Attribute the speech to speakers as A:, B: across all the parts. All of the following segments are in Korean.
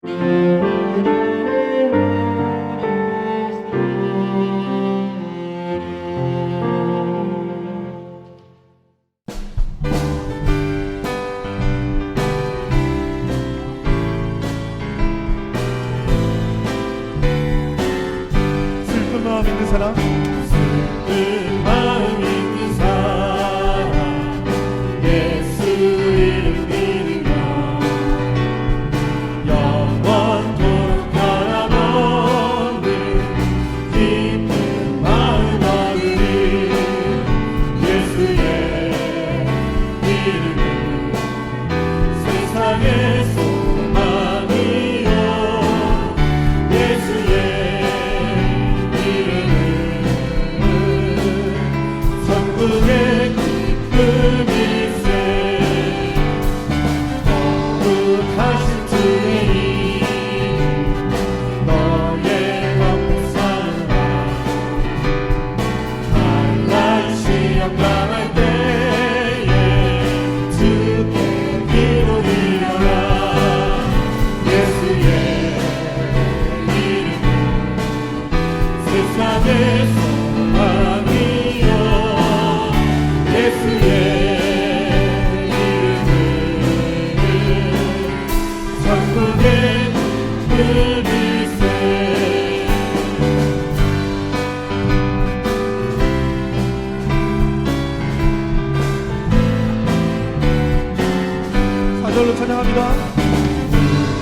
A: 슬픈 마음 있는 사람,
B: 슬픈 마음 있는 사람, 예수 이름 믿으며 영원토록 변함없는 깊은 마음 얻으리. 예수의 이름은 세상의 소망이요, 예수의 천국의 기쁨일세. 거룩하신 주의 이름 너의 감사라. 한날 시험 당할 때에 주께 기도드려라. 예수의 이름은 세상의 소망이요, 예수의 이름은 천국의 기쁨일세.
A: 4절로 찬양합니다.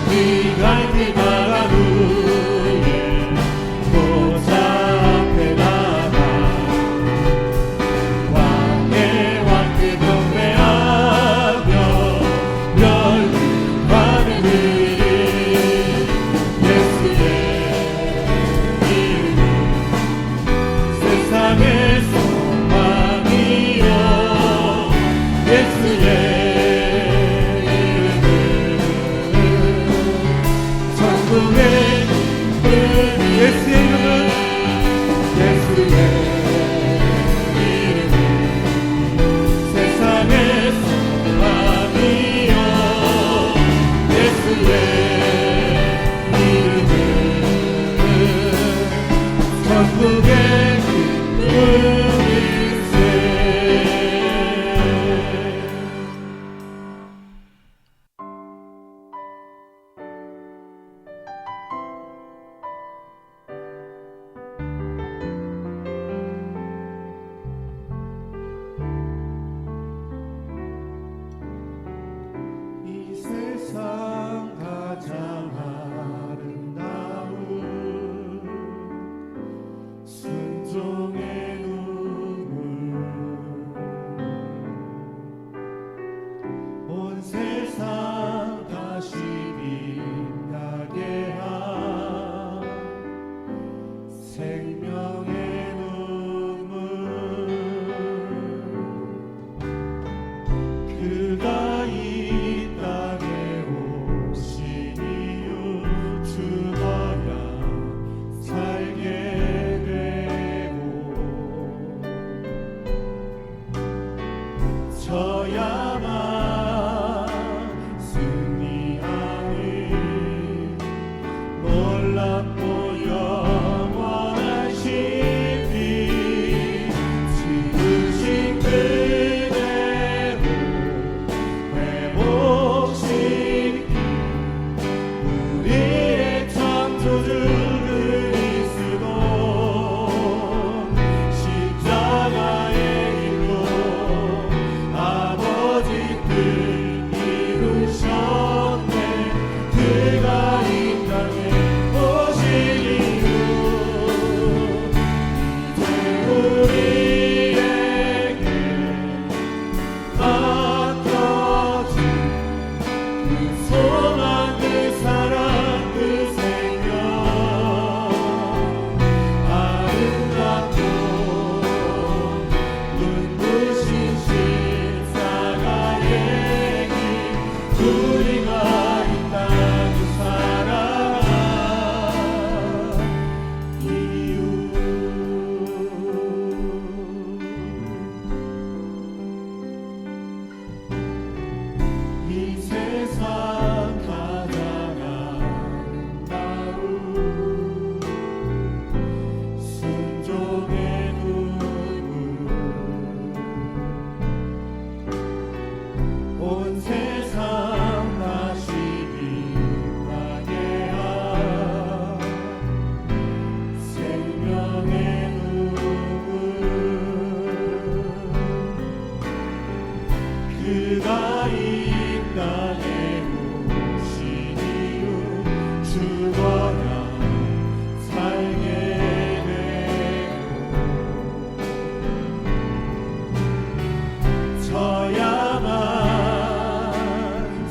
B: 우리 갈길 나간 후에 보좌 앞에 나가 왕의 왕께 경배하며 멸류관을 드리. 예수의 이름은 세상의 소망이요, 예수의 천국의 기쁨이.
A: 예수의 이름은
B: 예수의 이름은 세상의 소망이요, 예수의 이름은 천국의 기쁨일세. 이 세상 가장 아름다운 순종의 눈물, 온 세상 다시 빛나게 한 생명의 눈물. 그가 이 땅에 오신 이유 죽어야 살게 되고 져야만 승리하는 죽어야 살게 되고 져야만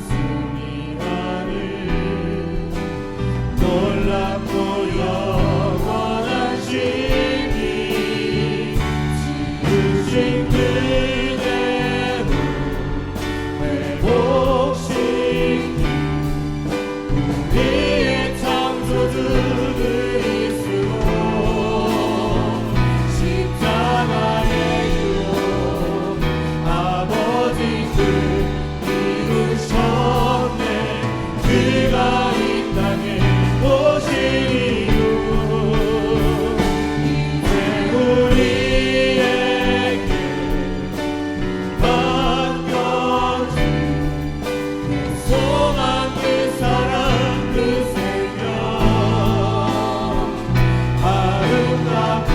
B: 승리하는 놀랍고 영원한 신이 지으신 그대로 회복시킨 우리의 창조주 그리스도 십자가의 유혹 아버지 뜻 이루셨네. 그가 이 땅에 오신 이유 이제 우리에게 맡겨진 그 소망 그 사랑 그 생명 아름답고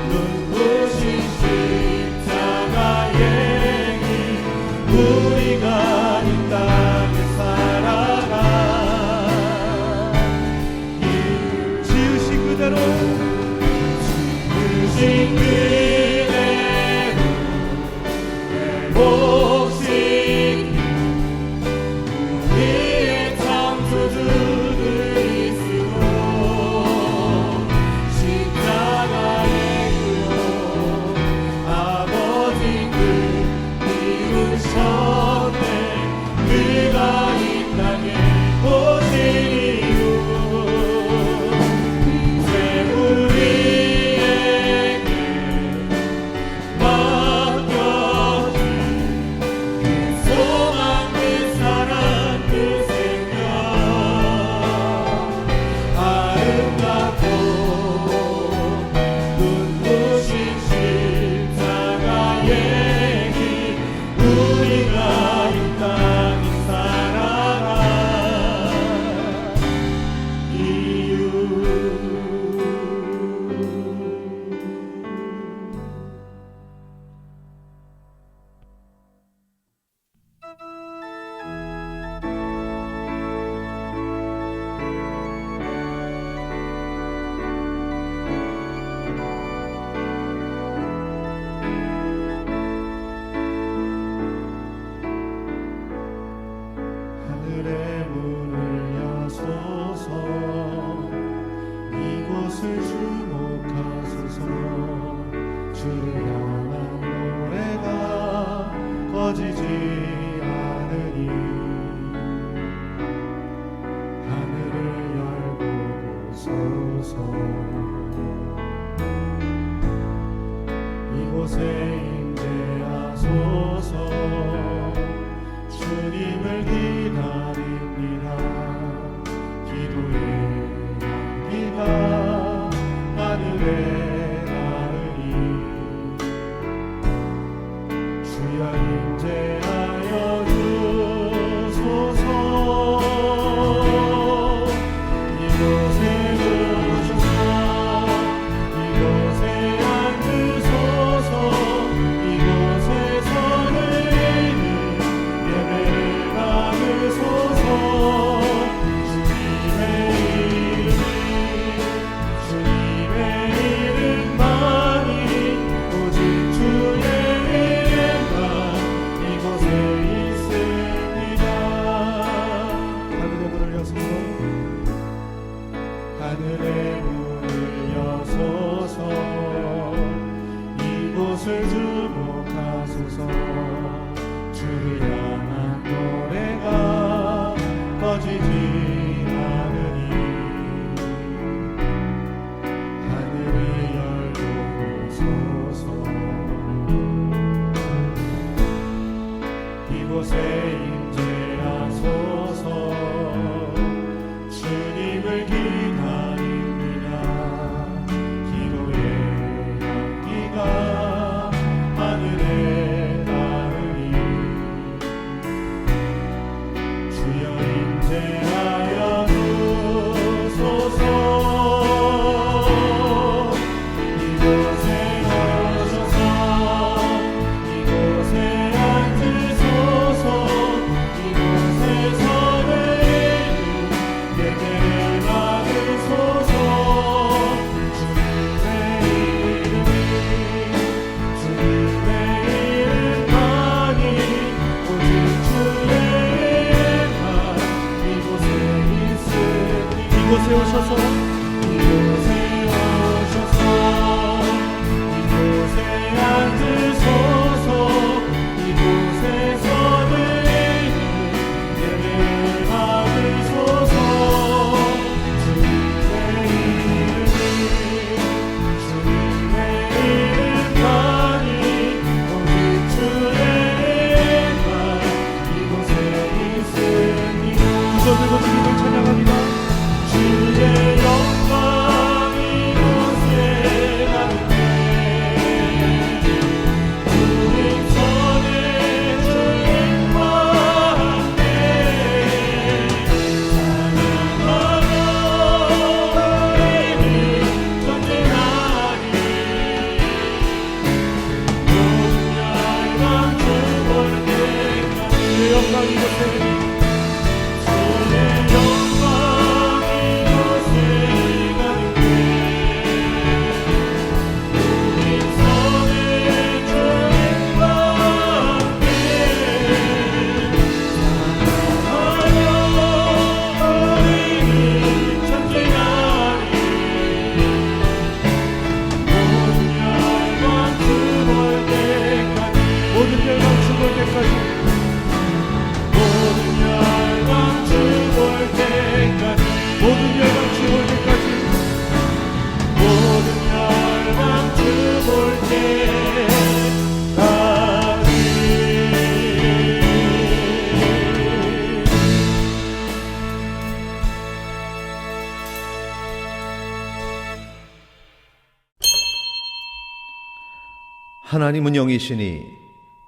B: 눈부신 십자가의 길 우리가 이 땅에 살아가
A: 지으신 그대로
B: 지으신 그대로 회복시킨 우리의 창조주 그리스도 십자가의 유혹 아버지 뜻 이루셨네. 그가 이 땅에 오신 이유 이제 우리에게 맡겨진 그 소망 그 사랑 그 생명 아름답고 눈부신 십자가의 길 우리가 이 땅에 살아가 이유 하늘의 문을 여소서 이곳을 주목하소서 주를 향한 노래가 꺼지지 않으니 하늘을 열고 보소서 이곳에 임재하소서 주님을 기다립니다. 기도의 향기가 하늘에 닿으니 주여 임재하여 주소서. 이곳에 오셔서 이곳에 앉으소서. 이곳에서 드리는 예배를 받으소서. 주님의 이름만이 오직 주의 이름만 이곳에 있습니다. 하늘의 문을 여소서 하늘의 문을 여소서 이곳을 주목하소서. 주를 향한 노래가 꺼지지 않으니 하늘을 열고 보소서. 이곳에 임재하소서. 주님을 기다립니다. 기도의 향기가 하늘에 닿으니
A: 이곳에 오셔서
B: 이곳에 오셔서 이곳에 앉으소서 이곳에서 드리는 예배를 받으소서 주님의 이름만이 오직 주의 말 이곳에 있습니다.
A: 두 손을 들고 주님을 찬양합니다.
B: 주의 영광 이곳에 가득해 우리 손에 주님과 함께 찬양하며 우리는 전진하리 모든 열방 주볼 때까지
A: 주의 영광 이곳에
B: 주의 영광 이곳에 가득해 우리 손에 주님과 함께 찬양하며 우리는 전진하리 모든 열방 주볼 때까지
A: 모든 열방 죽을 때까지
B: 모든 열방 주볼 때까지
A: 모든 열방 죽을
C: 하나님은 영이시니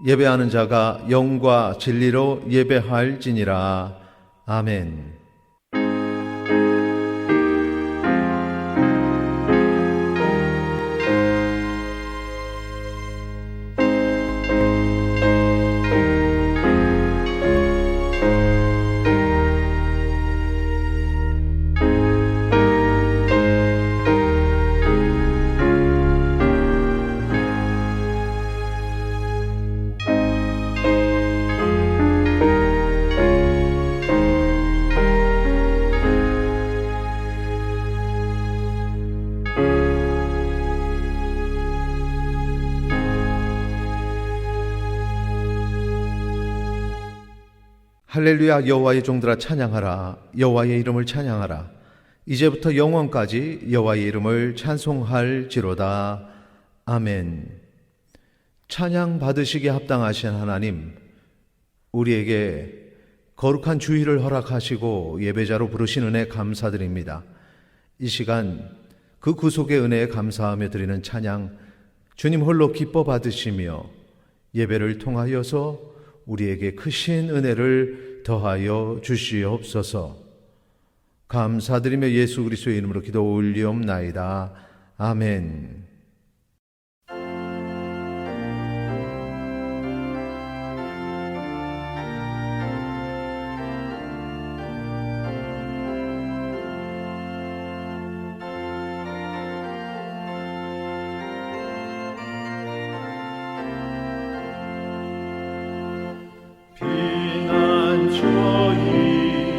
C: 예배하는 자가 영과 진리로 예배할지니라. 아멘. 할렐루야. 여호와의 종들아 찬양하라. 여호와의 이름을 찬양하라. 이제부터 영원까지 여호와의 이름을 찬송할지로다. 아멘. 찬양 받으시기에 합당하신 하나님, 우리에게 거룩한 주일을 허락하시고 예배자로 부르신 은혜 감사드립니다. 이 시간 그 구속의 은혜에 감사하며 드리는 찬양 주님 홀로 기뻐 받으시며 예배를 통하여서 우리에게 크신 은혜를 더하여 주시옵소서. 감사드리며 예수 그리스도의 이름으로 기도 올리옵나이다. 아멘.
B: 피난처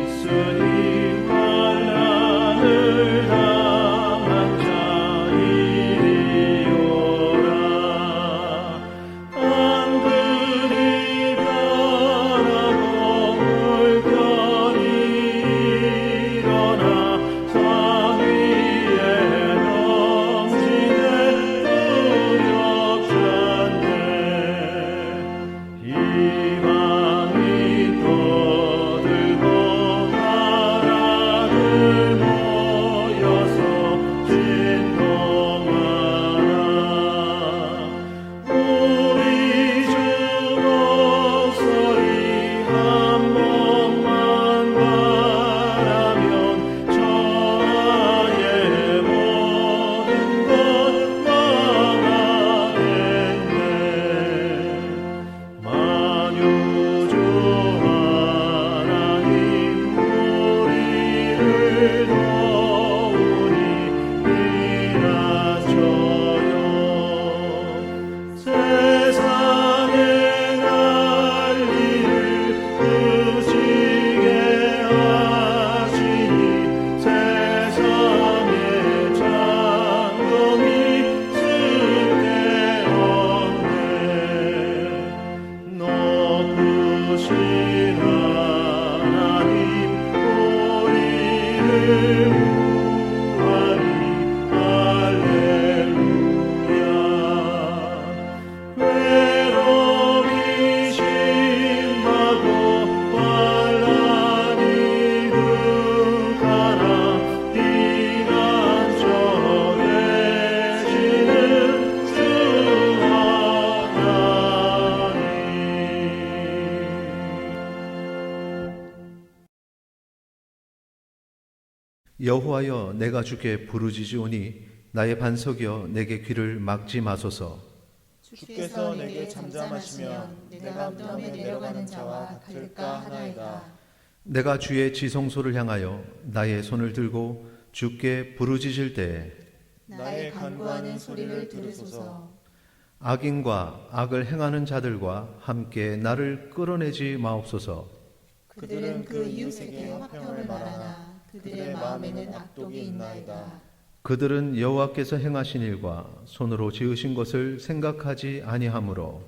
B: 있으니 환난을 당한 자 이리오라. 땅들이 변하고 물결이 일어나 산 위에 넘치네 두렵잖네. 희망이 떠들고 나라들 모여서 진동하라. 우리 주 목소리 한 번만 바라면 천하의 모든 것 망하겠네. 만유주 하나님 우리를 도우니 비나쳐요. 세상의 난리를 그치게 하시니 최후하리 할렐루야. 외로이 심하고 환란이 극하나 피난처 되시는 주 하나님.
C: 여호와여, 내가 주께 부르짖으오니 나의 반석이여, 내게 귀를 막지 마소서.
D: 주께서 내게 잠잠하시면 내가 무덤에 내려가는 자와 같을까 하나이다.
C: 내가 주의 지성소를 향하여 나의 손을 들고 주께 부르짖을 때
D: 나의 간구하는 소리를 들으소서.
C: 악인과 악을 행하는 자들과 함께 나를 끌어내지 마옵소서.
D: 그들은 그 이웃에게 화평을 말하나 그들의 마음에는 악독이 있나이다.
C: 그들은 여호와께서 행하신 일과 손으로 지으신 것을 생각하지 아니하므로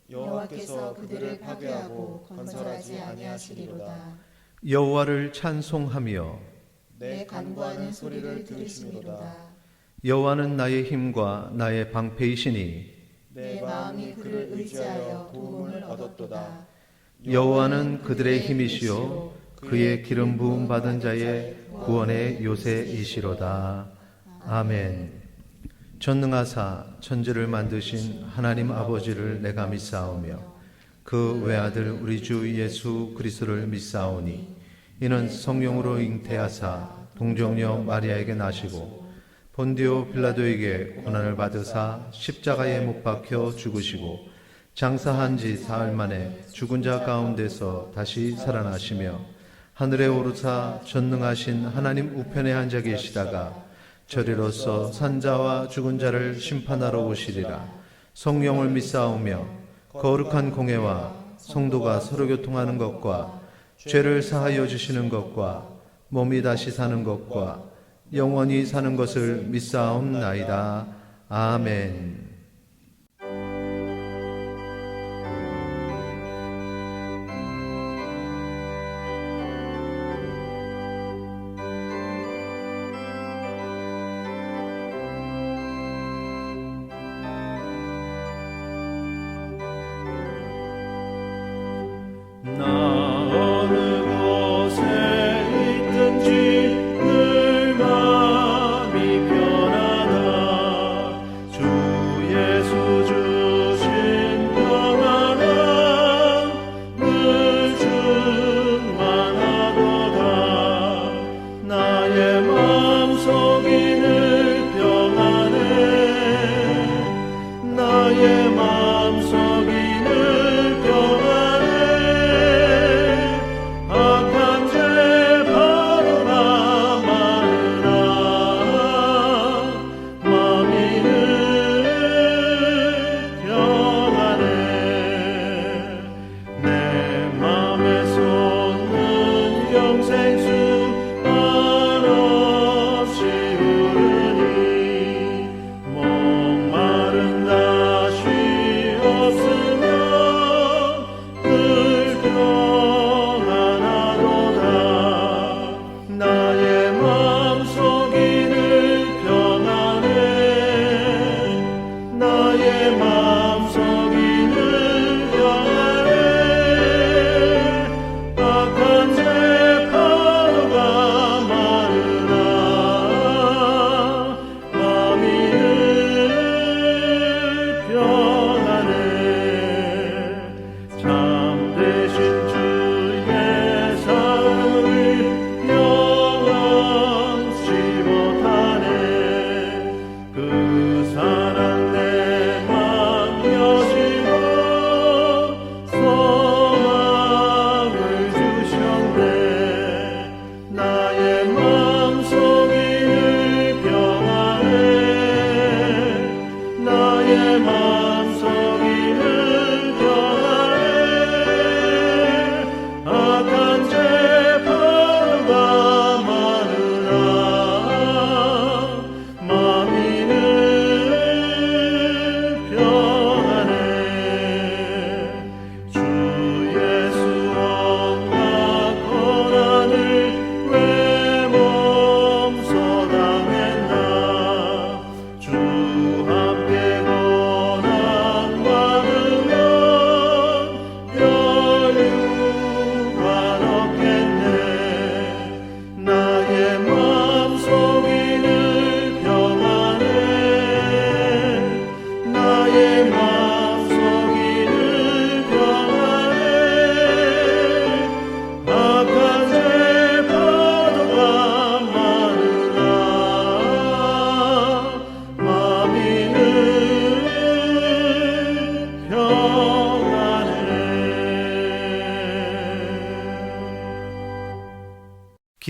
D: 여호와께서 그들을 파괴하고 건설하지 아니하시리로다.
C: 여호와를 찬송하며
D: 내 간구하는 소리를 들으시리로다.
C: 여호와는 나의 힘과 나의 방패이시니
D: 내 마음이 그를 의지하여 도움을 얻었도다.
C: 여호와는 그들의 힘이시요 그의 기름 부음 받은 자의 구원의 요새이시로다. 아멘. 전능하사 천지를 만드신 하나님 아버지를 내가 믿사오며 그 외아들 우리 주 예수 그리스도를 믿사오니 이는 성령으로 잉태하사 동정녀 마리아에게 나시고 본디오 빌라도에게 고난을 받으사 십자가에 못 박혀 죽으시고 장사한 지 사흘 만에 죽은 자 가운데서 다시 살아나시며 하늘에 오르사 전능하신 하나님 우편에 앉아 계시다가 저리로서 산자와 죽은 자를 심판하러 오시리라. 성령을 믿사오며 거룩한 공회와 성도가 서로 교통하는 것과 죄를 사하여 주시는 것과 몸이 다시 사는 것과 영원히 사는 것을 믿사옵나이다. 아멘.
B: 나 어느 곳에 있든지 늘 마음이 편하다. 주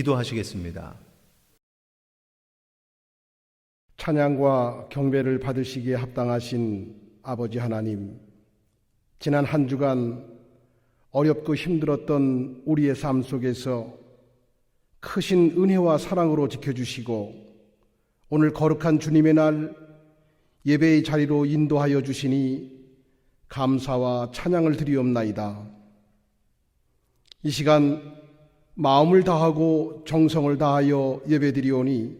C: 기도하시겠습니다.
E: 찬양과 경배를 받으시기에 합당하신 아버지 하나님, 지난 한 주간 어렵고 힘들었던 우리의 삶 속에서 크신 은혜와 사랑으로 지켜주시고 오늘 거룩한 주님의 날 예배의 자리로 인도하여 주시니 감사와 찬양을 드리옵나이다. 이 시간 마음을 다하고 정성을 다하여 예배드리오니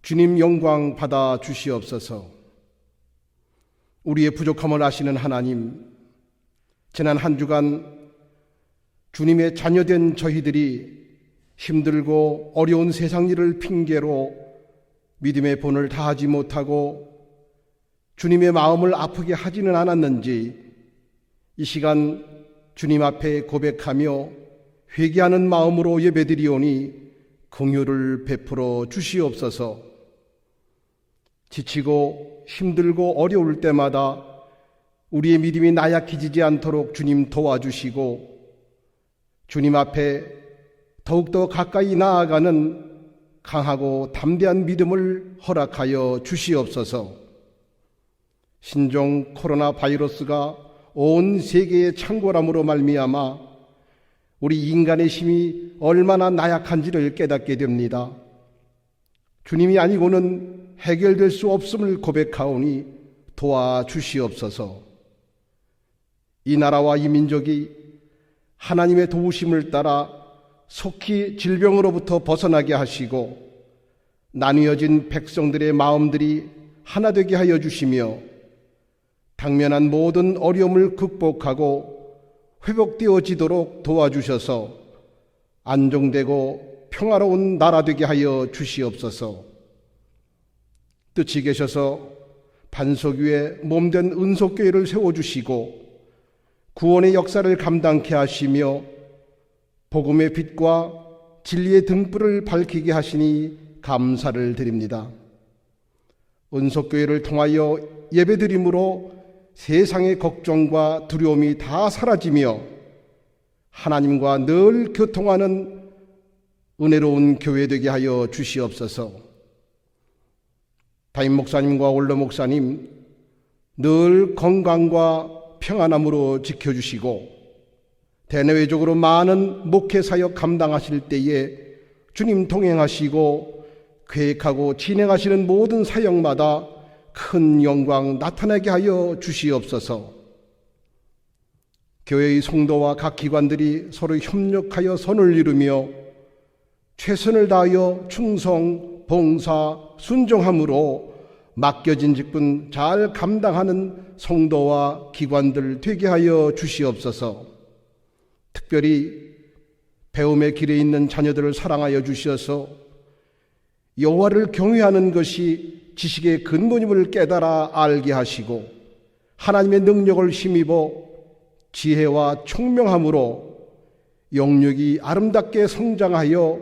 E: 주님 영광 받아 주시옵소서. 우리의 부족함을 아시는 하나님, 지난 한 주간 주님의 자녀된 저희들이 힘들고 어려운 세상 일을 핑계로 믿음의 본을 다하지 못하고 주님의 마음을 아프게 하지는 않았는지 이 시간 주님 앞에 고백하며 회개하는 마음으로 예배드리오니 긍휼을 베풀어 주시옵소서. 지치고 힘들고 어려울 때마다 우리의 믿음이 나약해지지 않도록 주님 도와주시고 주님 앞에 더욱더 가까이 나아가는 강하고 담대한 믿음을 허락하여 주시옵소서. 신종 코로나 바이러스가 온 세계에 창궐함으로 말미암아 우리 인간의 힘이 얼마나 나약한지를 깨닫게 됩니다. 주님이 아니고는 해결될 수 없음을 고백하오니 도와주시옵소서. 이 나라와 이 민족이 하나님의 도우심을 따라 속히 질병으로부터 벗어나게 하시고 나뉘어진 백성들의 마음들이 하나 되게 하여 주시며 당면한 모든 어려움을 극복하고 회복되어지도록 도와주셔서 안정되고 평화로운 나라 되게 하여 주시옵소서. 뜻이 계셔서 반석 위에 몸된 은속교회를 세워주시고 구원의 역사를 감당케 하시며 복음의 빛과 진리의 등불을 밝히게 하시니 감사를 드립니다. 은속교회를 통하여 예배드림으로 세상의 걱정과 두려움이 다 사라지며 하나님과 늘 교통하는 은혜로운 교회 되게 하여 주시옵소서. 담임 목사님과 원로 목사님 늘 건강과 평안함으로 지켜주시고 대내외적으로 많은 목회 사역 감당하실 때에 주님 동행하시고 계획하고 진행하시는 모든 사역마다 큰 영광 나타나게 하여 주시옵소서. 교회의 성도와 각 기관들이 서로 협력하여 선을 이루며 최선을 다하여 충성, 봉사, 순종함으로 맡겨진 직분 잘 감당하는 성도와 기관들 되게 하여 주시옵소서. 특별히 배움의 길에 있는 자녀들을 사랑하여 주셔서 여호와를 경외하는 것이 지식의 근본임을 깨달아 알게 하시고 하나님의 능력을 힘입어 지혜와 총명함으로 영육이 아름답게 성장하여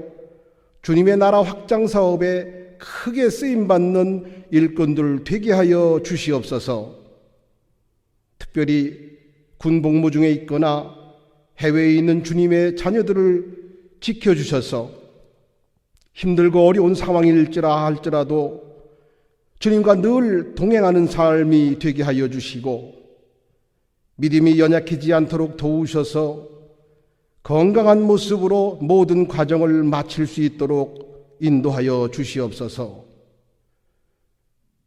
E: 주님의 나라 확장 사업에 크게 쓰임받는 일꾼들 되게 하여 주시옵소서. 특별히 군 복무 중에 있거나 해외에 있는 주님의 자녀들을 지켜주셔서 힘들고 어려운 상황일지라 할지라도 주님과 늘 동행하는 삶이 되게 하여 주시고 믿음이 연약해지지 않도록 도우셔서 건강한 모습으로 모든 과정을 마칠 수 있도록 인도하여 주시옵소서.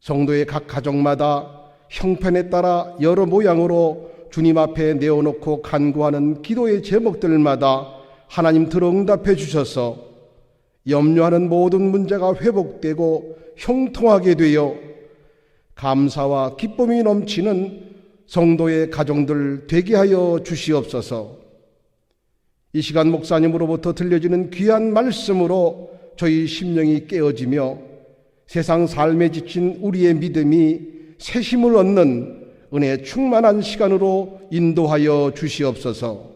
E: 성도의 각 가정마다 형편에 따라 여러 모양으로 주님 앞에 내어놓고 간구하는 기도의 제목들마다 하나님 들어 응답해 주셔서 염려하는 모든 문제가 회복되고 형통하게 되어 감사와 기쁨이 넘치는 성도의 가정들 되게 하여 주시옵소서. 이 시간 목사님으로부터 들려지는 귀한 말씀으로 저희 심령이 깨어지며 세상 삶에 지친 우리의 믿음이 새 힘을 얻는 은혜 충만한 시간으로 인도하여 주시옵소서.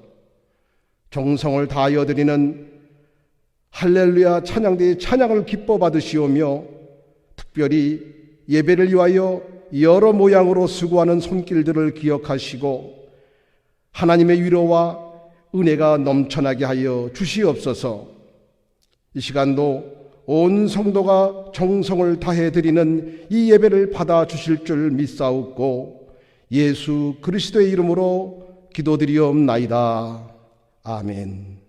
E: 정성을 다하여 드리는 할렐루야 찬양대의 찬양을 기뻐 받으시오며 특별히 예배를 위하여 여러 모양으로 수고하는 손길들을 기억하시고 하나님의 위로와 은혜가 넘쳐나게 하여 주시옵소서. 이 시간도 온 성도가 정성을 다해 드리는 이 예배를 받아 주실 줄 믿사옵고 예수 그리스도의 이름으로 기도드리옵나이다. 아멘.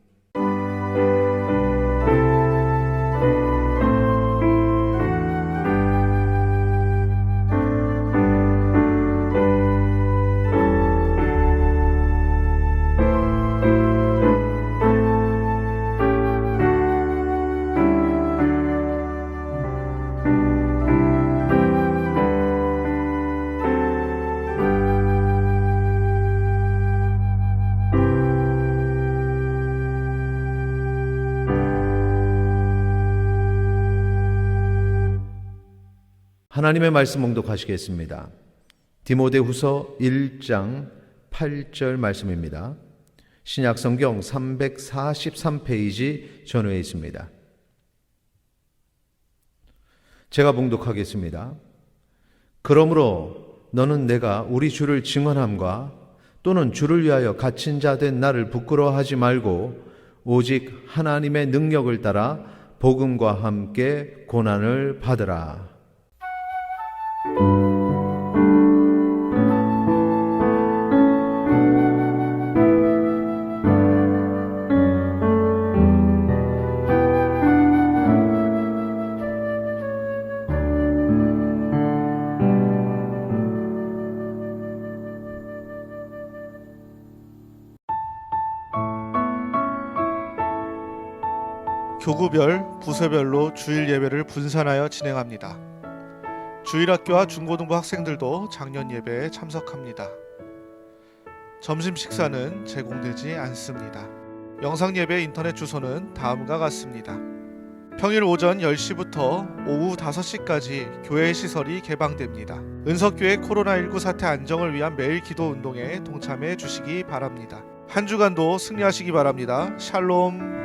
C: 하나님의 말씀 봉독하시겠습니다. 디모데후서 1장 8절 말씀입니다. 신약성경 343페이지 전후에 있습니다. 제가 봉독하겠습니다. 그러므로 너는 내가 우리 주를 증언함과 또는 주를 위하여 갇힌 자 된 나를 부끄러워하지 말고 오직 하나님의 능력을 따라 복음과 함께 고난을 받으라.
F: 교구별, 부서별로 주일 예배를 분산하여 진행합니다. 주일학교와 중고등부 학생들도 작년 예배에 참석합니다. 점심 식사는 제공되지 않습니다. 영상 예배 인터넷 주소는 다음과 같습니다. 평일 오전 10시부터 오후 5시까지 교회 시설이 개방됩니다. 은석교회 코로나19 사태 안정을 위한 매일 기도 운동에 동참해 주시기 바랍니다. 한 주간도 승리하시기 바랍니다. 샬롬.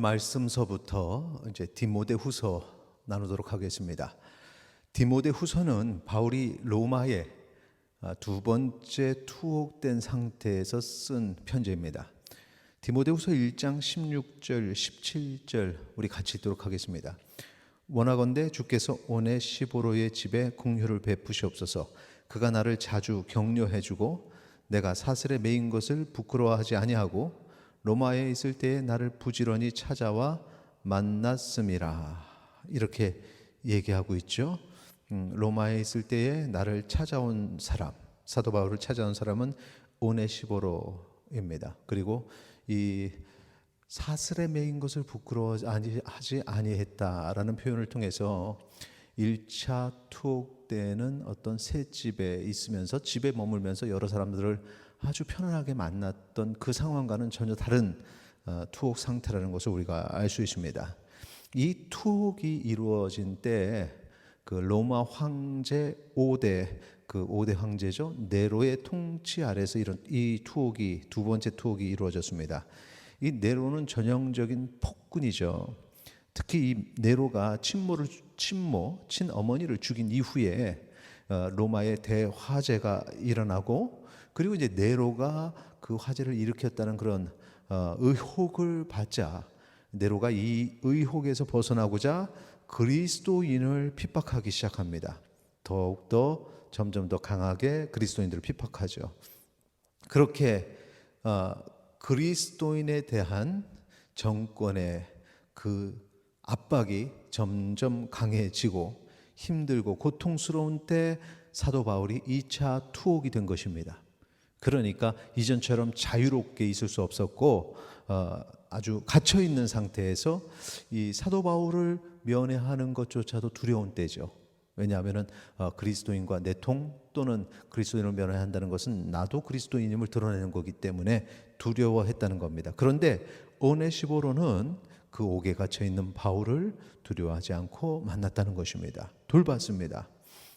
C: 말씀서부터 이제 디모데후서 나누도록 하겠습니다. 디모데후서는 바울이 로마에 두 번째 투옥된 상태에서 쓴 편지입니다. 디모데후서 1장 16절, 17절 우리 같이 읽도록 하겠습니다. 원하건대 주께서 오네시보로의 집에 긍휼을 베푸시옵소서. 그가 나를 자주 격려해주고 내가 사슬에 매인 것을 부끄러워하지 아니하고 로마에 있을 때에 나를 부지런히 찾아와 만났음이라. 이렇게 얘기하고 있죠. 로마에 있을 때에 나를 찾아온 사람, 사도 바울을 찾아온 사람은 오네시보로입니다. 그리고 이 사슬에 매인 것을 부끄러워하지 아니했다라는 표현을 통해서 1차 투옥 때는 어떤 새 집에 있으면서 집에 머물면서 여러 사람들을 아주 편안하게 만났던 그 상황과는 전혀 다른 투옥 상태라는 것을 우리가 알 수 있습니다. 이 투옥이 이루어진 때 그 로마 황제 5대 그 5대 황제죠. 네로의 통치 아래서 이런 이 투옥이 두 번째 투옥이 이루어졌습니다. 이 네로는 전형적인 폭군이죠. 특히 이 네로가 친어머니를 죽인 이후에 로마의 대화재가 일어나고 그리고 이제 네로가 그 화재를 일으켰다는 그런 의혹을 받자 네로가 이 의혹에서 벗어나고자 그리스도인을 핍박하기 시작합니다. 더욱더 점점 더 강하게 그리스도인들을 핍박하죠. 그렇게 그리스도인에 대한 정권의 그 압박이 점점 강해지고 힘들고 고통스러운 때 사도 바울이 2차 투옥이 된 것입니다. 그러니까 이전처럼 자유롭게 있을 수 없었고 아주 갇혀 있는 상태에서 이 사도 바울을 면회하는 것조차도 두려운 때죠. 왜냐하면은 그리스도인과 내통 또는 그리스도인을 면회한다는 것은 나도 그리스도인임을 드러내는 거기 때문에 두려워했다는 겁니다. 그런데 오네시보로는 그 옥에 갇혀 있는 바울을 두려워하지 않고 만났다는 것입니다. 돌봤습니다.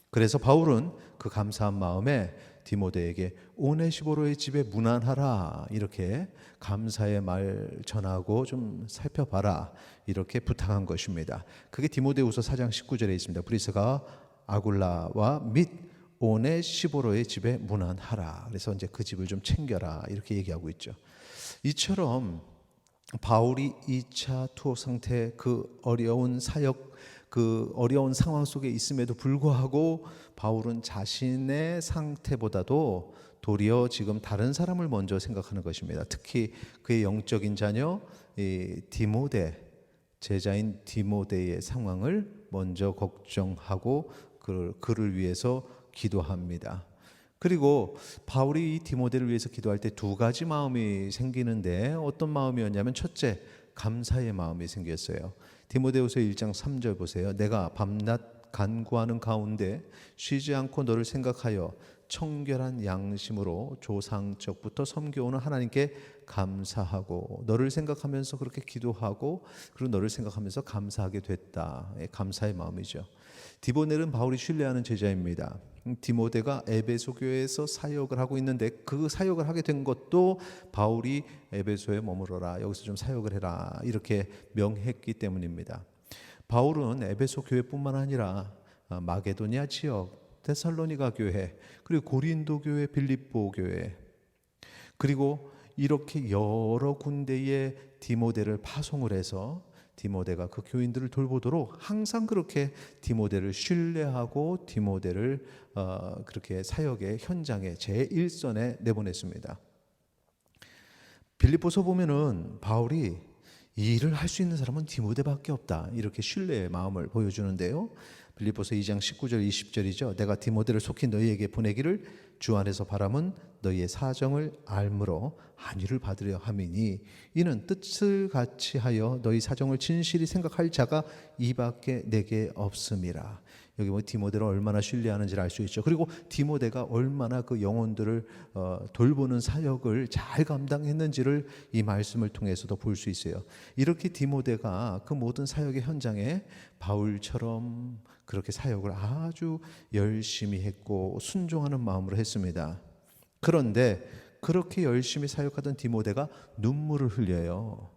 C: 그래서 바울은 그 감사한 마음에 디모데에게 오네시보로의 집에 문안하라 이렇게 감사의 말 전하고 좀 살펴봐라 이렇게 부탁한 것입니다. 그게 디모데후서 4장 19절에 있습니다. 브리스가 아굴라와 및 오네시보로의 집에 문안하라. 그래서 이제 그 집을 좀 챙겨라 이렇게 얘기하고 있죠. 이처럼 바울이 2차 투옥 상태 그 어려운 사역 그 어려운 상황 속에 있음에도 불구하고 바울은 자신의 상태보다도 도리어 지금 다른 사람을 먼저 생각하는 것입니다. 특히 그의 영적인 자녀 디모데 제자인 디모데의 상황을 먼저 걱정하고 그를 위해서 기도합니다. 그리고 바울이 이 디모데를 위해서 기도할 때 두 가지 마음이 생기는데 어떤 마음이었냐면 첫째 감사의 마음이 생겼어요. 디모데후서 1장 3절 보세요. 내가 밤낮 간구하는 가운데 쉬지 않고 너를 생각하여 청결한 양심으로 조상적부터 섬겨오는 하나님께 감사하고 너를 생각하면서 그렇게 기도하고 그리고 너를 생각하면서 감사하게 됐다. 감사의 마음이죠. 디모데는 바울이 신뢰하는 제자입니다. 디모데가 에베소 교회에서 사역을 하고 있는데 그 사역을 하게 된 것도 바울이 에베소에 머무러라 여기서 좀 사역을 해라 이렇게 명했기 때문입니다. 바울은 에베소 교회뿐만 아니라 마게도니아 지역 데살로니가 교회 그리고 고린도 교회 빌립보 교회 그리고 이렇게 여러 군데에 디모데를 파송을 해서 디모데가 그 교인들을 돌보도록 항상 그렇게 디모데를 신뢰하고 디모데를 그렇게 사역의 현장에 제1선에 내보냈습니다. 빌립보서 보면은 바울이 이 일을 할 수 있는 사람은 디모데밖에 없다 이렇게 신뢰의 마음을 보여주는데요. 빌립보서 2장 19절 20절이죠. 내가 디모데를 속히 너희에게 보내기를 주 안에서 바람은 너희의 사정을 알므로 안위를 받으려 함이니 이는 뜻을 같이 하여 너희 사정을 진실히 생각할 자가 이밖에 내게 없음이라. 여기 뭐 디모데를 얼마나 신뢰하는지를 알 수 있죠. 그리고 디모데가 얼마나 그 영혼들을 돌보는 사역을 잘 감당했는지를 이 말씀을 통해서도 볼 수 있어요. 이렇게 디모데가 그 모든 사역의 현장에 바울처럼 그렇게 사역을 아주 열심히 했고 순종하는 마음으로 했습니다. 그런데 그렇게 열심히 사역하던 디모데가 눈물을 흘려요.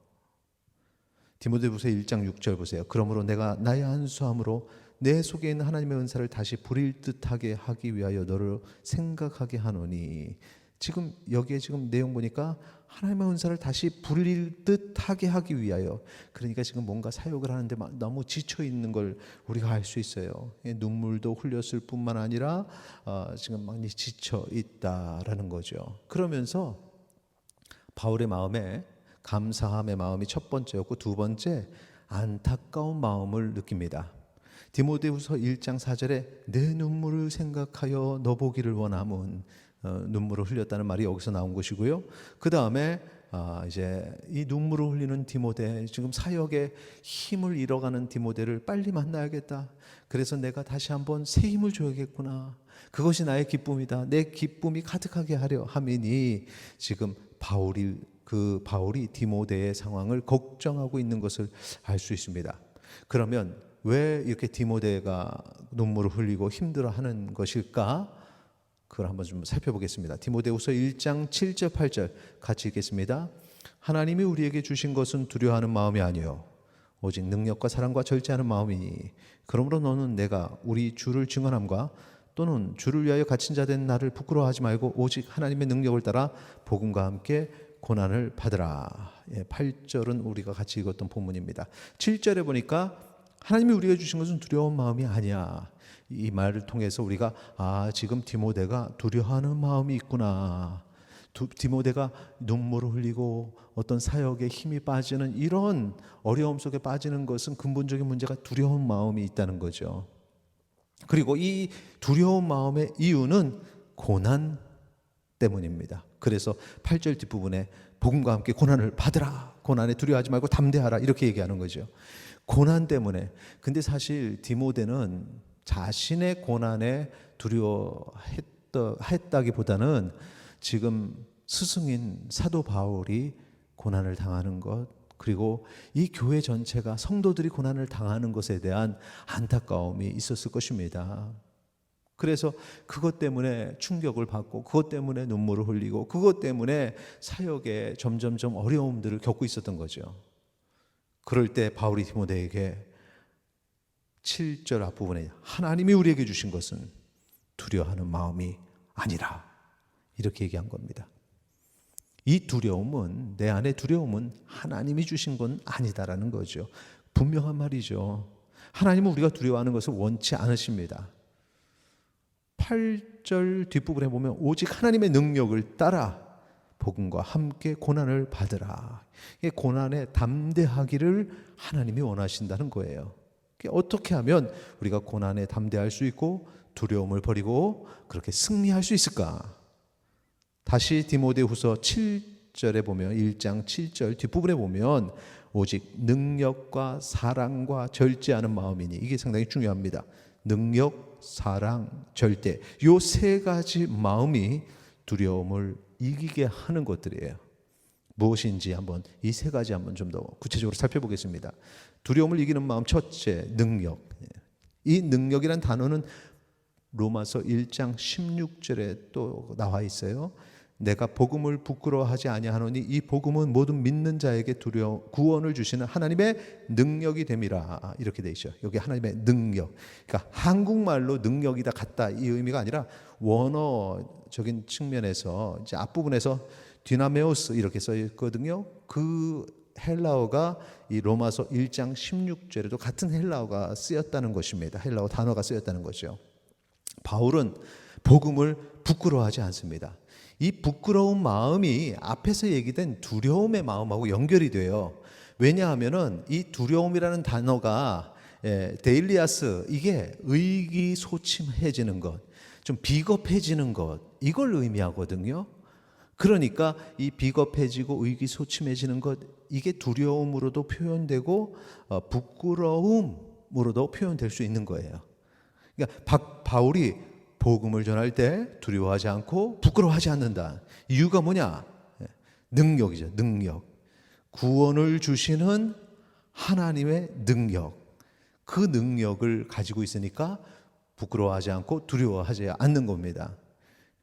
C: 디모데후서 1장 6절 보세요. 그러므로 내가 나의 안수함으로 내 속에 있는 하나님의 은사를 다시 부릴 듯하게 하기 위하여 너를 생각하게 하노니. 지금 여기에 지금 내용 보니까 하나님의 은사를 다시 부릴 듯하게 하기 위하여, 그러니까 지금 뭔가 사역을 하는데 너무 지쳐 있는 걸 우리가 알 수 있어요. 눈물도 흘렸을 뿐만 아니라 지금 많이 지쳐 있다라는 거죠. 그러면서 바울의 마음에 감사함의 마음이 첫 번째였고, 두 번째 안타까운 마음을 느낍니다. 디모데후서 1장 4절에 내 눈물을 생각하여 너 보기를 원함은, 눈물을 흘렸다는 말이 여기서 나온 것이고요. 그 다음에 이제 이 눈물을 흘리는 디모데, 지금 사역에 힘을 잃어가는 디모데를 빨리 만나야겠다. 그래서 내가 다시 한번 새 힘을 줘야겠구나. 그것이 나의 기쁨이다. 내 기쁨이 가득하게 하려 함이니, 지금 바울이 디모데의 상황을 걱정하고 있는 것을 알 수 있습니다. 그러면 왜 이렇게 디모데가 눈물을 흘리고 힘들어하는 것일까? 그걸 한번 좀 살펴보겠습니다. 디모데후서 1장 7절 8절 같이 읽겠습니다. 하나님이 우리에게 주신 것은 두려워하는 마음이 아니요 오직 능력과 사랑과 절제하는 마음이니, 그러므로 너는 내가 우리 주를 증언함과 또는 주를 위하여 갇힌 자 된 나를 부끄러워하지 말고 오직 하나님의 능력을 따라 복음과 함께 고난을 받으라. 8절은 우리가 같이 읽었던 본문입니다. 7절에 보니까 하나님이 우리가 주신 것은 두려운 마음이 아니야. 이 말을 통해서 우리가 지금 디모데가 두려워하는 마음이 있구나. 디모데가 눈물을 흘리고 어떤 사역에 힘이 빠지는 이런 어려움 속에 빠지는 것은 근본적인 문제가 두려운 마음이 있다는 거죠. 그리고 이 두려운 마음의 이유는 고난 때문입니다. 그래서 8절 뒷부분에 복음과 함께 고난을 받으라. 고난에 두려워하지 말고 담대하라. 이렇게 얘기하는 거죠. 고난 때문에. 근데 사실 디모데는 자신의 고난에 두려워했다기보다는 지금 스승인 사도 바울이 고난을 당하는 것, 그리고 이 교회 전체가 성도들이 고난을 당하는 것에 대한 안타까움이 있었을 것입니다. 그래서 그것 때문에 충격을 받고, 그것 때문에 눈물을 흘리고, 그것 때문에 사역에 점점점 어려움들을 겪고 있었던 거죠. 그럴 때 바울이 디모데에게 7절 앞부분에 하나님이 우리에게 주신 것은 두려워하는 마음이 아니라, 이렇게 얘기한 겁니다. 이 두려움은, 내 안의 두려움은 하나님이 주신 건 아니다라는 거죠. 분명한 말이죠. 하나님은 우리가 두려워하는 것을 원치 않으십니다. 8절 뒷부분에 보면 오직 하나님의 능력을 따라 복음과 함께 고난을 받으라. 고난에 담대하기를 하나님이 원하신다는 거예요. 어떻게 하면 우리가 고난에 담대할 수 있고 두려움을 버리고 그렇게 승리할 수 있을까? 다시 디모데후서 7절에 보면, 1장 7절 뒷부분에 보면 오직 능력과 사랑과 절제하는 마음이니, 이게 상당히 중요합니다. 능력, 사랑, 절대, 요 세 가지 마음이 두려움을 이기게 하는 것들이에요. 무엇인지 한번 이 세 가지 한번 좀 더 구체적으로 살펴보겠습니다. 두려움을 이기는 마음, 첫째, 능력. 이 능력이란 단어는 로마서 1장 16절에 또 나와 있어요. 내가 복음을 부끄러워하지 아니하노니 이 복음은 모든 믿는 자에게 구원을 주시는 하나님의 능력이 됨이라. 이렇게 돼 있죠. 여기 하나님의 능력. 그러니까 한국말로 능력이다 같다 이 의미가 아니라 원어적인 측면에서 이제 앞부분에서 디나메오스 이렇게 써 있거든요. 그 헬라어가 이 로마서 1장 16절에도 같은 헬라어가 쓰였다는 것입니다. 헬라어 단어가 쓰였다는 거죠. 바울은 복음을 부끄러워하지 않습니다. 이 부끄러운 마음이 앞에서 얘기된 두려움의 마음하고 연결이 돼요. 왜냐하면은 이 두려움이라는 단어가 데일리아스, 이게 의기소침해지는 것, 좀 비겁해지는 것, 이걸 의미하거든요. 그러니까 이 비겁해지고 의기소침해지는 것, 이게 두려움으로도 표현되고 부끄러움으로도 표현될 수 있는 거예요. 그러니까 바울이 복음을 전할 때 두려워하지 않고 부끄러워하지 않는다. 이유가 뭐냐? 능력이죠. 능력. 구원을 주시는 하나님의 능력. 그 능력을 가지고 있으니까 부끄러워하지 않고 두려워하지 않는 겁니다.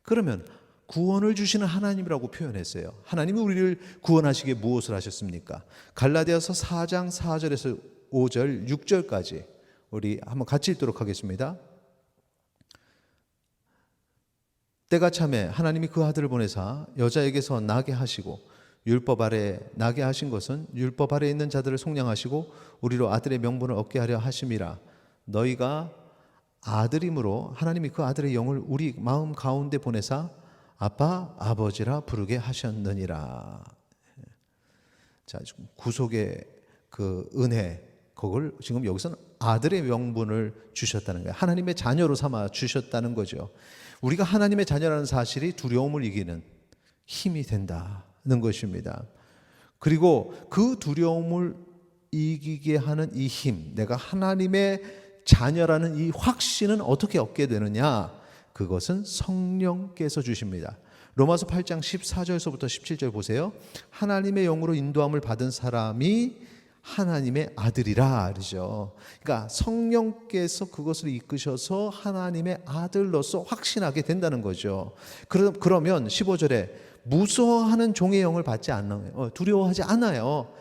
C: 그러면 구원을 주시는 하나님이라고 표현했어요. 하나님이 우리를 구원하시기에 무엇을 하셨습니까? 갈라디아서 4장 4절에서 5절, 6절까지 우리 한번 같이 읽도록 하겠습니다. 때가 참에 하나님이 그 아들을 보내사 여자에게서 나게 하시고 율법 아래 나게 하신 것은 율법 아래 있는 자들을 속량하시고 우리로 아들의 명분을 얻게 하려 하심이라. 너희가 아들임으로 하나님이 그 아들의 영을 우리 마음 가운데 보내사 아빠 아버지라 부르게 하셨느니라. 자, 구속의 그 은혜, 그걸 지금 여기서는 아들의 명분을 주셨다는 거예요. 하나님의 자녀로 삼아 주셨다는 거죠. 우리가 하나님의 자녀라는 사실이 두려움을 이기는 힘이 된다는 것입니다. 그리고 그 두려움을 이기게 하는 이 힘, 내가 하나님의 자녀라는 이 확신은 어떻게 얻게 되느냐? 그것은 성령께서 주십니다. 로마서 8장 14절서부터 17절 보세요. 하나님의 영으로 인도함을 받은 사람이 하나님의 아들이라 그러죠. 그러니까 성령께서 그것을 이끄셔서 하나님의 아들로서 확신하게 된다는 거죠. 그러면 15절에 무서워하는 종의 영을 받지 않아요. 두려워하지 않아요.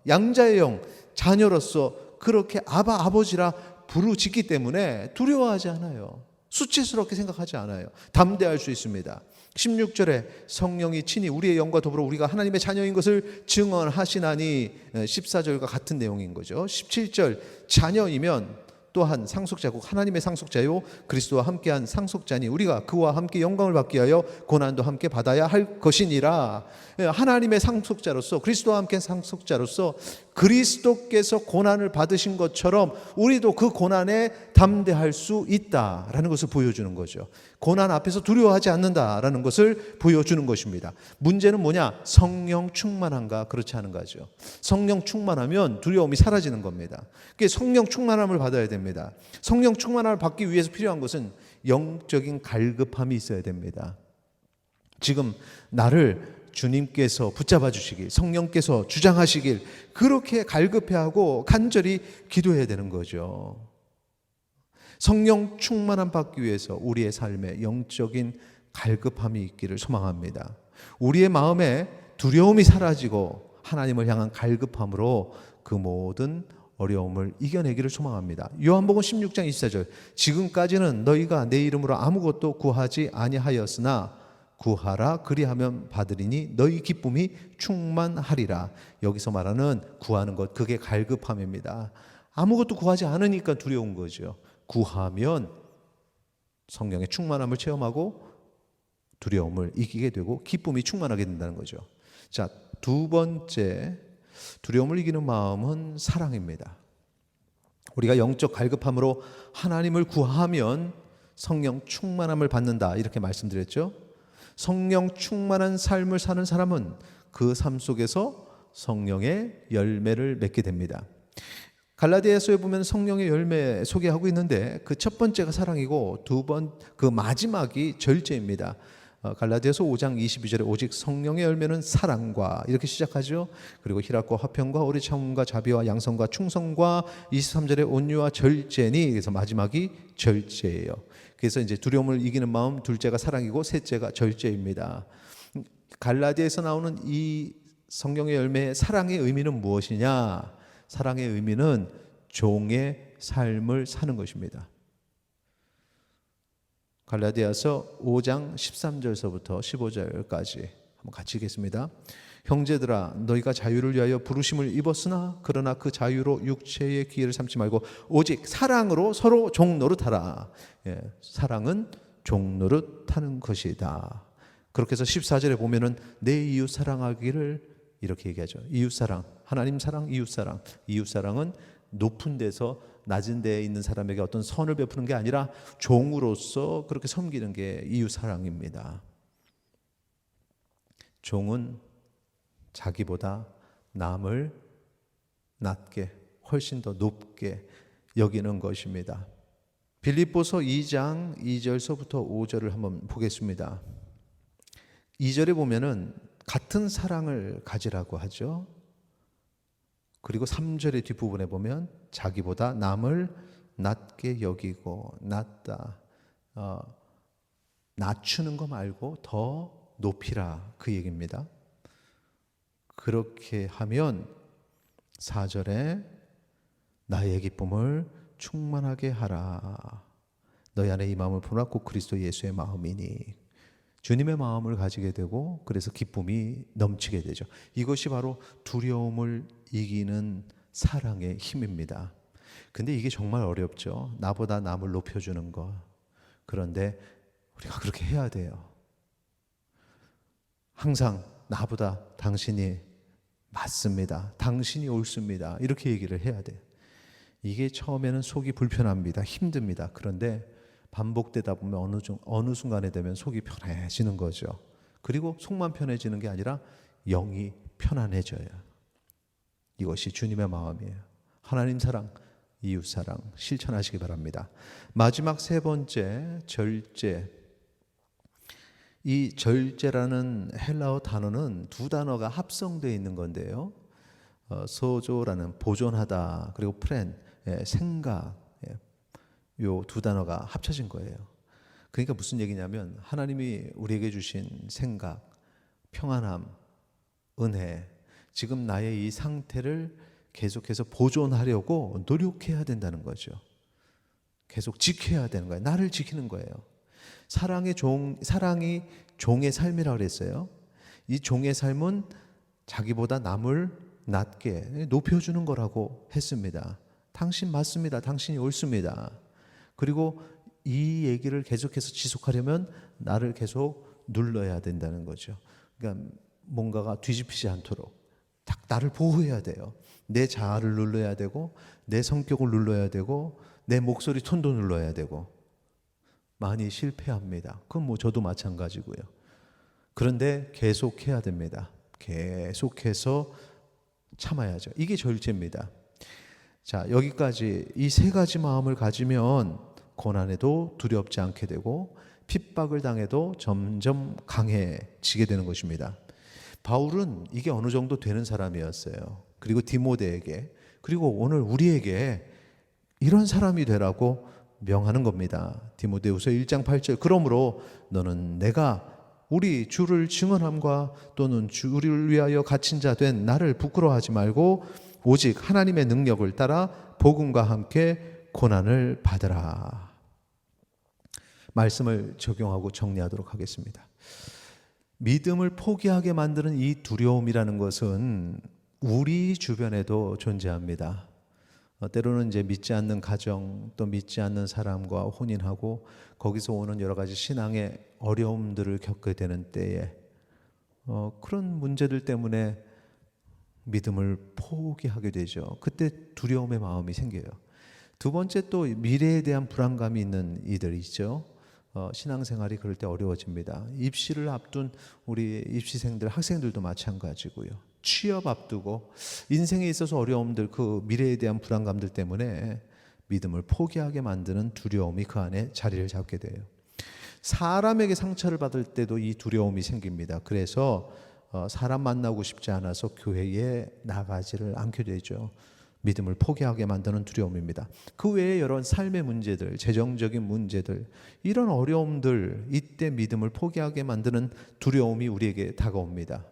C: 양자의 영, 자녀로서 그렇게 아바 아버지라 부르짖기 때문에 두려워하지 않아요. 수치스럽게 생각하지 않아요. 담대할 수 있습니다. 16절에 성령이 친히 우리의 영과 더불어 우리가 하나님의 자녀인 것을 증언하시나니 14절과 같은 내용인 거죠. 17절 자녀이면 또한 상속자고 하나님의 상속자요 그리스도와 함께한 상속자니 우리가 그와 함께 영광을 받기 위하여 고난도 함께 받아야 할 것이니라. 하나님의 상속자로서 그리스도와 함께 상속자로서 그리스도께서 고난을 받으신 것처럼 우리도 그 고난에 담대할 수 있다라는 것을 보여주는 거죠. 고난 앞에서 두려워하지 않는다라는 것을 보여주는 것입니다. 문제는 뭐냐? 성령 충만한가 그렇지 않은가죠. 성령 충만하면 두려움이 사라지는 겁니다. 그래서 성령 충만함을 받아야 됩니다. 성령 충만함을 받기 위해서 필요한 것은 영적인 갈급함이 있어야 됩니다. 지금 나를 주님께서 붙잡아 주시길, 성령께서 주장하시길 그렇게 갈급해하고 간절히 기도해야 되는 거죠. 성령 충만함 받기 위해서 우리의 삶에 영적인 갈급함이 있기를 소망합니다. 우리의 마음에 두려움이 사라지고 하나님을 향한 갈급함으로 그 모든 어려움을 이겨내기를 소망합니다. 요한복음 16장 24절 지금까지는 너희가 내 이름으로 아무것도 구하지 아니하였으나 구하라 그리하면 받으리니 너희 기쁨이 충만하리라. 여기서 말하는 구하는 것 그게 갈급함입니다. 아무것도 구하지 않으니까 두려운 거죠. 구하면 성령의 충만함을 체험하고 두려움을 이기게 되고 기쁨이 충만하게 된다는 거죠. 자, 두 번째 두려움을 이기는 마음은 사랑입니다. 우리가 영적 갈급함으로 하나님을 구하면 성령 충만함을 받는다 이렇게 말씀드렸죠. 성령 충만한 삶을 사는 사람은 그 삶 속에서 성령의 열매를 맺게 됩니다. 갈라디아서에 보면 성령의 열매 소개하고 있는데 그 첫 번째가 사랑이고 그 마지막이 절제입니다. 갈라디아서 5장 22절에 오직 성령의 열매는 사랑과 이렇게 시작하죠. 그리고 희락과 화평과 오래 참음과 자비와 양선과 충성과 23절에 온유와 절제니 그래서 마지막이 절제예요. 그래서 이제 두려움을 이기는 마음 둘째가 사랑이고 셋째가 절제입니다. 갈라디아에서 나오는 이 성령의 열매의 사랑의 의미는 무엇이냐? 사랑의 의미는 종의 삶을 사는 것입니다. 갈라디아서 5장 13절서부터 15절까지 한번 같이 읽겠습니다. 형제들아 너희가 자유를 위하여 부르심을 입었으나 그러나 그 자유로 육체의 기회를 삼지 말고 오직 사랑으로 서로 종노릇하라. 사랑은 종노릇하는 것이다. 그렇게 해서 14절에 보면은 내 이웃 사랑하기를 이렇게 얘기하죠. 이웃사랑, 하나님 사랑, 이웃사랑. 이웃사랑은 높은 데서 낮은 데에 있는 사람에게 어떤 선을 베푸는 게 아니라 종으로서 그렇게 섬기는 게 이웃사랑입니다. 종은 자기보다 남을 낮게 훨씬 더 높게 여기는 것입니다. 빌립보서 2장 2절서부터 5절을 한번 보겠습니다. 2절에 보면은 같은 사랑을 가지라고 하죠. 그리고 3절의 뒷부분에 보면 자기보다 남을 낮게 여기고 낮다. 낮추는 거 말고 더 높이라, 그 얘기입니다. 그렇게 하면 4절에 나의 기쁨을 충만하게 하라. 너희 안에 이 마음을 품었고 그리스도 예수의 마음이니. 주님의 마음을 가지게 되고 그래서 기쁨이 넘치게 되죠. 이것이 바로 두려움을 이기는 사랑의 힘입니다. 근데 이게 정말 어렵죠. 나보다 남을 높여주는 거. 그런데 우리가 그렇게 해야 돼요. 항상 나보다 당신이 맞습니다. 당신이 옳습니다. 이렇게 얘기를 해야 돼요. 이게 처음에는 속이 불편합니다. 힘듭니다. 그런데 반복되다 보면 어느 순간에 되면 속이 편해지는 거죠. 그리고 속만 편해지는 게 아니라 영이 편안해져요. 이것이 주님의 마음이에요. 하나님 사랑, 이웃 사랑 실천하시기 바랍니다. 마지막 세 번째, 절제. 이 절제라는 헬라어 단어는 두 단어가 합성되어 있는 건데요. 소조라는 보존하다, 그리고 프렌, 생각, 요 두 단어가 합쳐진 거예요. 그러니까 무슨 얘기냐면 하나님이 우리에게 주신 생각, 평안함, 은혜, 지금 나의 이 상태를 계속해서 보존하려고 노력해야 된다는 거죠. 계속 지켜야 되는 거예요. 나를 지키는 거예요. 사랑이 종의 삶이라고 그랬어요. 이 종의 삶은 자기보다 남을 낮게 높여주는 거라고 했습니다. 당신 맞습니다. 당신이 옳습니다. 그리고 이 얘기를 계속해서 지속하려면 나를 계속 눌러야 된다는 거죠. 그러니까 뭔가가 뒤집히지 않도록 딱 나를 보호해야 돼요. 내 자아를 눌러야 되고, 내 성격을 눌러야 되고, 내 목소리 톤도 눌러야 되고. 많이 실패합니다. 그건 뭐 저도 마찬가지고요. 그런데 계속해야 됩니다. 계속해서 참아야죠. 이게 절제입니다. 자, 여기까지 이 세 가지 마음을 가지면 고난에도 두렵지 않게 되고 핍박을 당해도 점점 강해지게 되는 것입니다. 바울은 이게 어느 정도 되는 사람이었어요. 그리고 디모데에게, 그리고 오늘 우리에게 이런 사람이 되라고 명하는 겁니다. 디모데후서 1장 8절. 그러므로 너는 내가 우리 주를 증언함과 또는 주를 위하여 갇힌 자 된 나를 부끄러워하지 말고 오직 하나님의 능력을 따라 복음과 함께 고난을 받으라. 말씀을 적용하고 정리하도록 하겠습니다. 믿음을 포기하게 만드는 이 두려움이라는 것은 우리 주변에도 존재합니다. 때로는 이제 믿지 않는 가정, 또 믿지 않는 사람과 혼인하고 거기서 오는 여러 가지 신앙의 어려움들을 겪게 되는 때에 그런 문제들 때문에 믿음을 포기하게 되죠. 그때 두려움의 마음이 생겨요. 두 번째, 또 미래에 대한 불안감이 있는 이들이 있죠. 신앙생활이 그럴 때 어려워집니다. 입시를 앞둔 우리 입시생들, 학생들도 마찬가지고요. 취업 앞두고 인생에 있어서 어려움들, 그 미래에 대한 불안감들 때문에 믿음을 포기하게 만드는 두려움이 그 안에 자리를 잡게 돼요. 사람에게 상처를 받을 때도 이 두려움이 생깁니다. 그래서 사람 만나고 싶지 않아서 교회에 나가지를 않게 되죠. 믿음을 포기하게 만드는 두려움입니다. 그 외에 여러 삶의 문제들, 재정적인 문제들, 이런 어려움들, 이때 믿음을 포기하게 만드는 두려움이 우리에게 다가옵니다.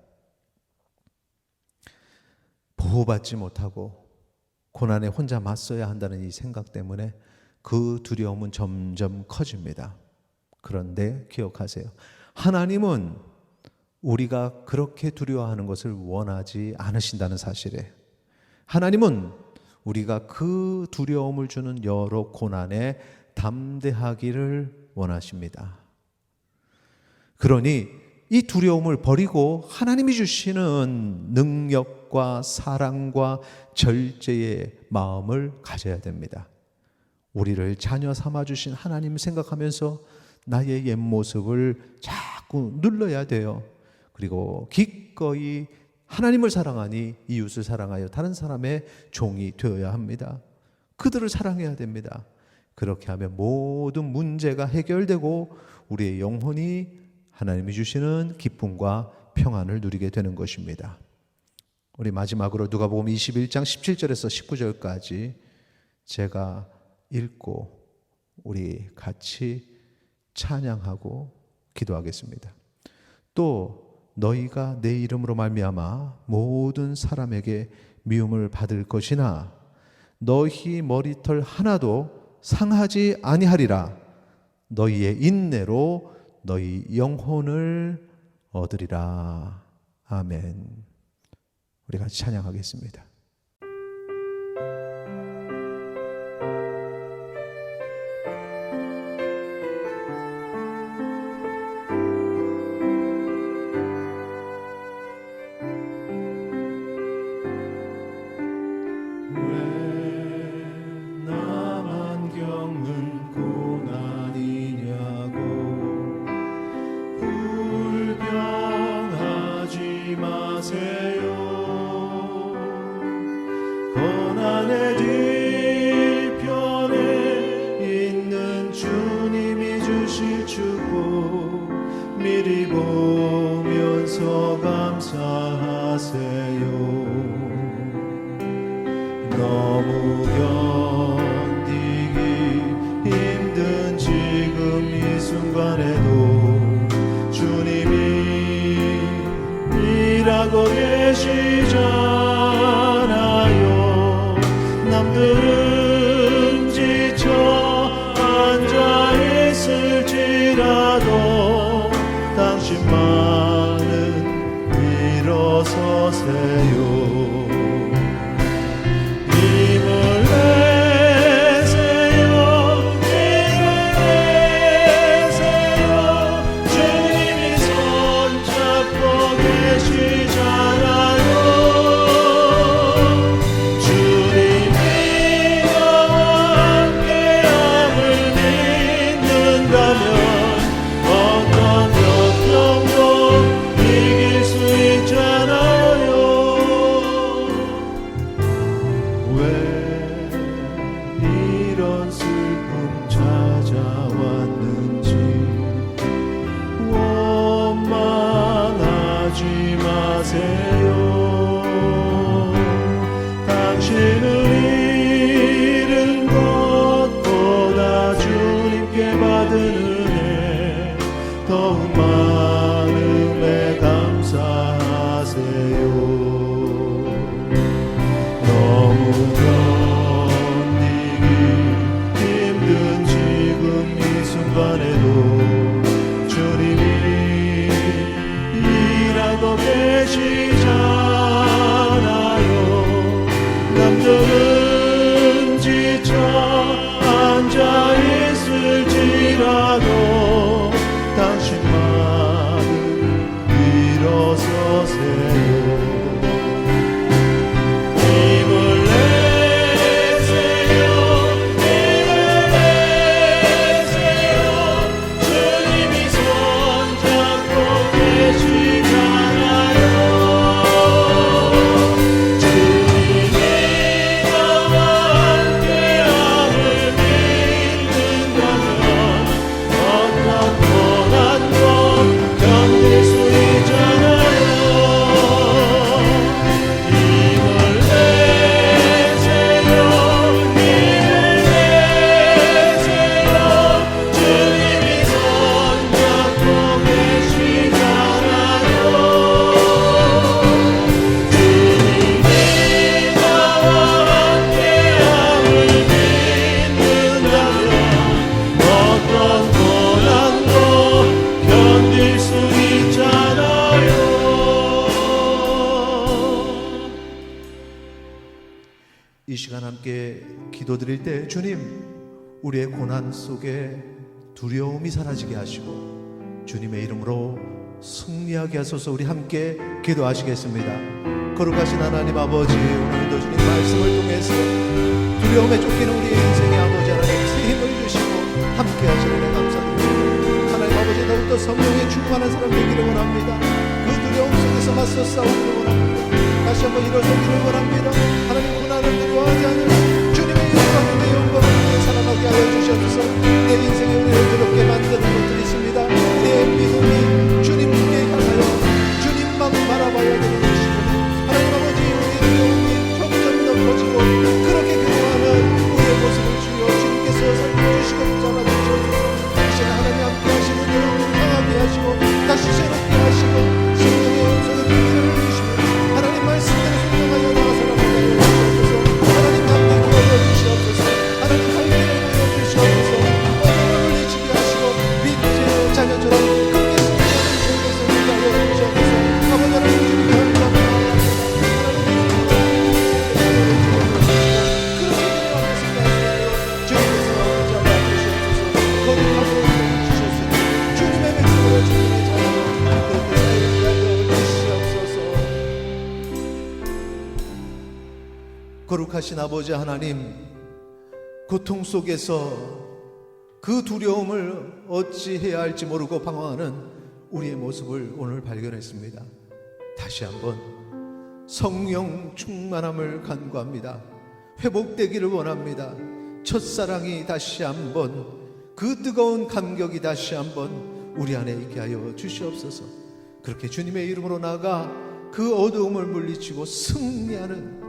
C: 보호받지 못하고 고난에 혼자 맞서야 한다는 이 생각 때문에 그 두려움은 점점 커집니다. 그런데 기억하세요. 하나님은 우리가 그렇게 두려워하는 것을 원하지 않으신다는 사실에, 하나님은 우리가 그 두려움을 주는 여러 고난에 담대하기를 원하십니다. 그러니 이 두려움을 버리고 하나님이 주시는 능력과 사랑과 절제의 마음을 가져야 됩니다. 우리를 자녀 삼아 주신 하나님 생각하면서 나의 옛 모습을 자꾸 눌러야 돼요. 그리고 기꺼이 하나님을 사랑하니 이웃을 사랑하여 다른 사람의 종이 되어야 합니다. 그들을 사랑해야 됩니다. 그렇게 하면 모든 문제가 해결되고 우리의 영혼이 하나님이 주시는 기쁨과 평안을 누리게 되는 것입니다. 우리 마지막으로 누가복음 21장 17절에서 19절까지 제가 읽고 우리 같이 찬양하고 기도하겠습니다. 또 너희가 내 이름으로 말미암아 모든 사람에게 미움을 받을 것이나 너희 머리털 하나도 상하지 아니하리라. 너희의 인내로 너희 영혼을 얻으리라. 아멘. 우리 같이 찬양하겠습니다.
B: 나만 겪는 고난이냐고 불평하지 마세요. 고난의 뒤편에 있는 주님이 주실 축복 미리 보면서 감사하세요. 너무 견디기 힘든 지금 이 순간에도 주님이 일하고 계시잖아요. 남들은 지쳐 앉아 있을지라도 당신만은 일어서세요. 남들은 지쳐 앉아 있을지라도 당신만은 일어서세요.
C: 이 시간 함께 기도드릴 때 주님, 우리의 고난 속에 두려움이 사라지게 하시고 주님의 이름으로 승리하게 하소서. 우리 함께 기도하시겠습니다. 거룩하신 하나님 아버지, 오늘도 주님 말씀을 통해서 두려움에 쫓기는 우리의 인생의 아버지 하나님 힘을 주시고 함께 하시는 애 감사드립니다. 하나님 아버지, 더욱더 성령의 충만한 사람 되기를 원합니다. 그 두려움 속에서 맞서 싸우기를 원합니다. 다시 한번 일어서기를 원합니다. 하나님, 고난을 두려워하지 않으며 주님의 영광을 내 영광을 위해 살아가게 하여 주시옵소서. 내 인생의 은혜를 두렵게 만드는 것들이 있습니다. 내 믿음이 주님께 향하여 주님만 바라봐야 되는 것이고, 하나님 아버지, 우리의 두려움이 점점 더 커지고 그렇게 괴로워하는 우리의 모습을 주여 주님께서 살펴주시고 붙잡아 주시옵소서. 이제는 하나님 함께 하시는 여러분 강하게 하시고 거룩하신 아버지 하나님, 고통 속에서 그 두려움을 어찌해야 할지 모르고 방황하는 우리의 모습을 오늘 발견했습니다. 다시 한번 성령 충만함을 간구합니다. 회복되기를 원합니다. 첫사랑이 다시 한번, 그 뜨거운 감격이 다시 한번 우리 안에 있게 하여 주시옵소서. 그렇게 주님의 이름으로 나아가 그 어두움을 물리치고 승리하는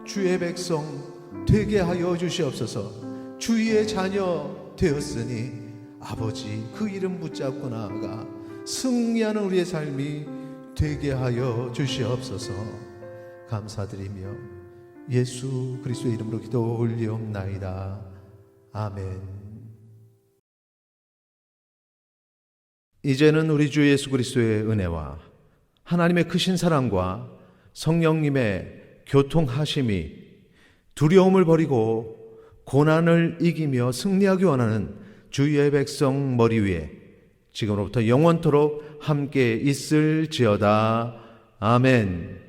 C: 주의 백성 되게 하여 주시옵소서. 주의 자녀 되었으니 아버지 그 이름 붙잡고 나아가 승리하는 우리의 삶이 되게 하여 주시옵소서. 감사드리며 예수 그리스도의 이름으로 기도 올리옵나이다. 아멘. 이제는 우리 주 예수 그리스도의 은혜와 하나님의 크신 사랑과 성령님의 교통하심이 두려움을 버리고 고난을 이기며 승리하기 원하는 주의 백성 머리 위에 지금으로부터 영원토록 함께 있을지어다. 아멘.